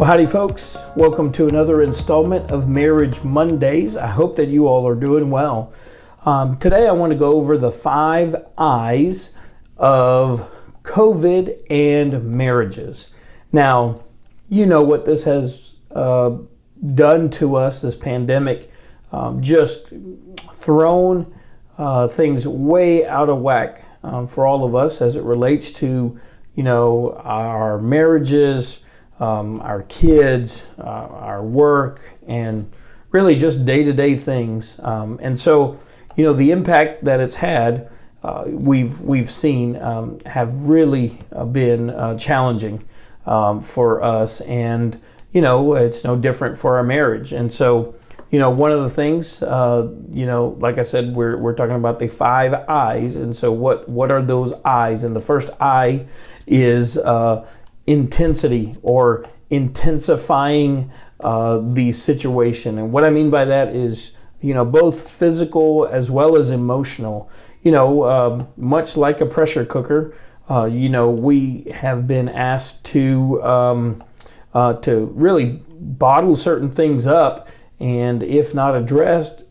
Well, howdy folks. Welcome to another installment of Marriage Mondays. I hope that you all are doing well. Today I want to go over the 5 I's of COVID and marriages. Now, you know what this has done to us, this pandemic, just thrown things way out of whack for all of us as it relates to, our marriages, our kids, our work, and really just day-to-day things. And so, the impact that it's had, we've seen have really been challenging for us. And, it's no different for our marriage. And so, one of the things, like I said, we're talking about the 5 I's. And so what are those I's? And the first I is intensity, or intensifying the situation. And what I mean by that is, both physical as well as emotional. Much like a pressure cooker, we have been asked to really bottle certain things up, and if not addressed,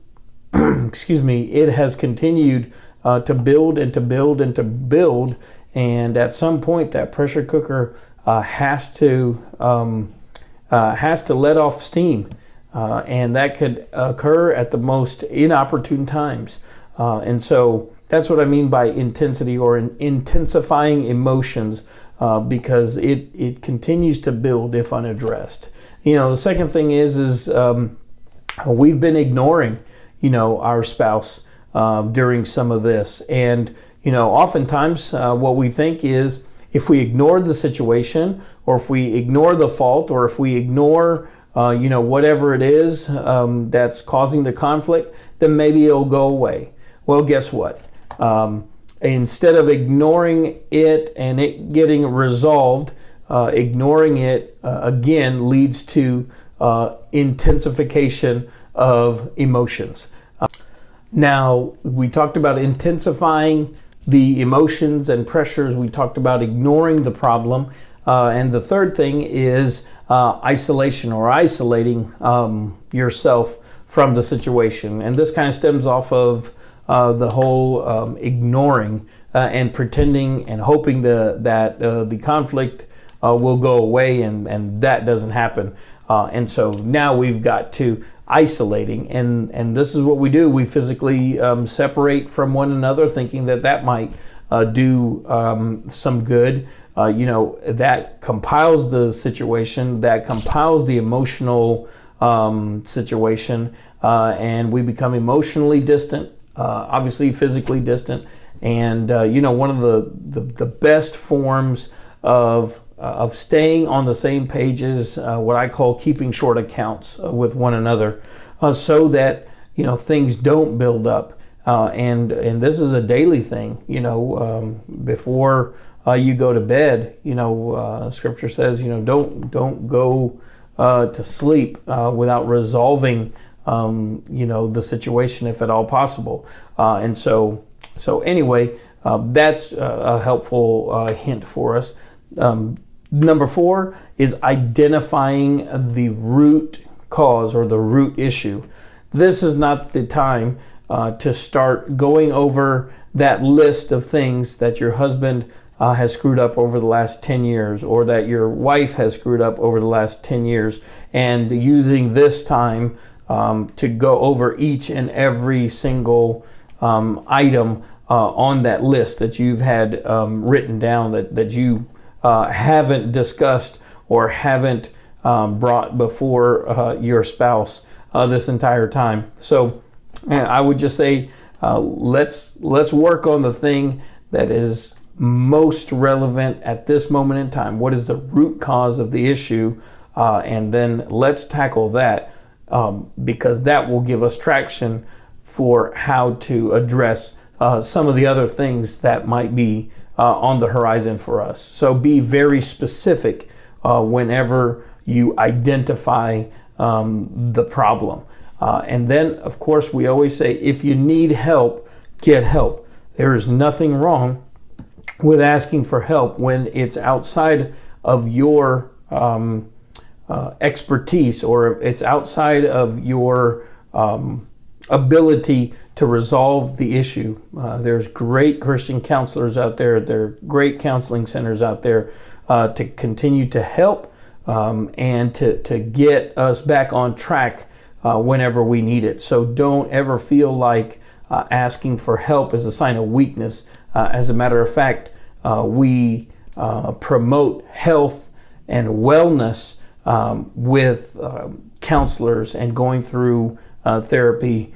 it has continued to build and to build and to build. And at some point, that pressure cooker has to let off steam, and that could occur at the most inopportune times. And so that's what I mean by intensity, or intensifying emotions, because it continues to build if unaddressed. The second thing is we've been ignoring, our spouse during some of this, and oftentimes what we think is, if we ignore the situation, or if we ignore the fault, or if we ignore, whatever it is that's causing the conflict, then maybe it'll go away. Well, guess what? Instead of ignoring it and it getting resolved, ignoring it again leads to intensification of emotions. Now, we talked about intensifying the emotions and pressures. We talked about ignoring the problem. And the third thing is isolation, or isolating yourself from the situation. And this kind of stems off of the whole ignoring and pretending and hoping that the conflict will go away, and that doesn't happen. And so now we've got to isolating, and this is what we do. We physically separate from one another, thinking that might do some good. That compiles the situation, that compiles the emotional situation, and we become emotionally distant, obviously physically distant. And one of the best forms of staying on the same page is what I call keeping short accounts with one another, so that things don't build up. And this is a daily thing. Before you go to bed, Scripture says, don't go to sleep without resolving the situation, if at all possible. And so anyway, that's a helpful hint for us. Number 4 is identifying the root cause, or the root issue. This is not the time to start going over that list of things that your husband has screwed up over the last 10 years, or that your wife has screwed up over the last 10 years, and using this time to go over each and every single item on that list that you've had written down, that you haven't discussed or haven't brought before your spouse this entire time. So I would just say, let's work on the thing that is most relevant at this moment in time. What is the root cause of the issue? And then let's tackle that, because that will give us traction for how to address some of the other things that might be on the horizon for us. So be very specific whenever you identify the problem. And then, of course, we always say, if you need help, get help. There is nothing wrong with asking for help when it's outside of your expertise, or it's outside of your ability to resolve the issue. There's great Christian counselors out there. There are great counseling centers out there to continue to help and to get us back on track whenever we need it. So don't ever feel like asking for help is a sign of weakness. As a matter of fact, we promote health and wellness with counselors and going through therapy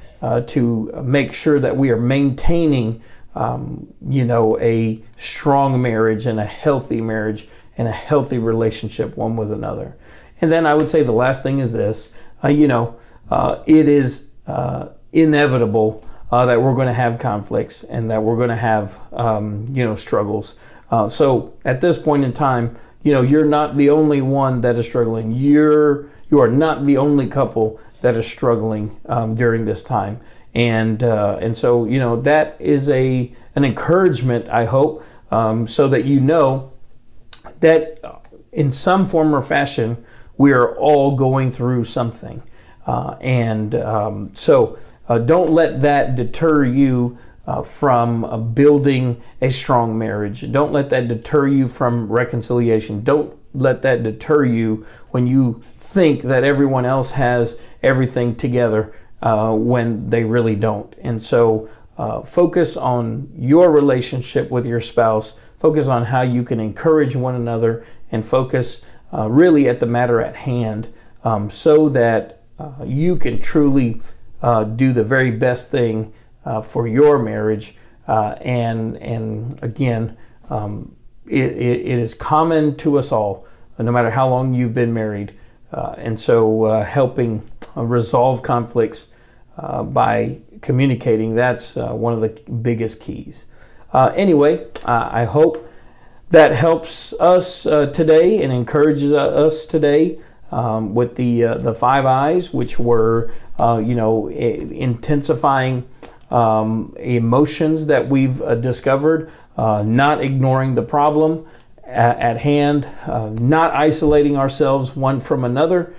to make sure that we are maintaining, a strong marriage and a healthy marriage and a healthy relationship one with another. And then I would say the last thing is this, it is inevitable that we're going to have conflicts and that we're going to have, struggles. So at this point in time, you're not the only one that is struggling. You are not the only couple that is struggling during this time. And so, that is an encouragement, I hope, so that that in some form or fashion, we are all going through something. So don't let that deter you from building a strong marriage. Don't let that deter you from reconciliation. Don't let that deter you when you think that everyone else has everything together when they really don't. And so focus on your relationship with your spouse. Focus on how you can encourage one another, and focus really at the matter at hand, so that you can truly do the very best thing for your marriage. And again, it is common to us all, no matter how long you've been married. And so helping resolve conflicts by communicating, that's one of the biggest keys. Anyway, I hope that helps us today and encourages us today with the 5 I's, which were, intensifying emotions that we've discovered, not ignoring the problem at hand, not isolating ourselves one from another,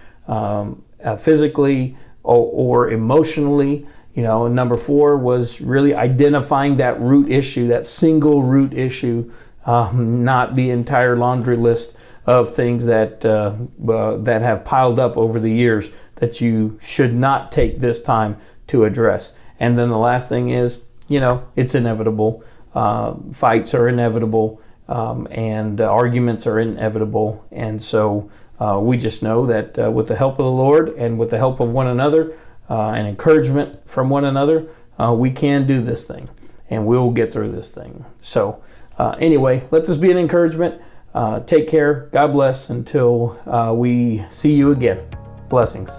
physically or emotionally. Number 4 was really identifying that root issue, that single root issue, not the entire laundry list of things that have piled up over the years that you should not take this time to address. And then the last thing is, it's inevitable. Fights are inevitable, and arguments are inevitable. And so we just know that with the help of the Lord and with the help of one another and encouragement from one another, we can do this thing, and we'll get through this thing. So anyway, let this be an encouragement. Take care. God bless until we see you again. Blessings.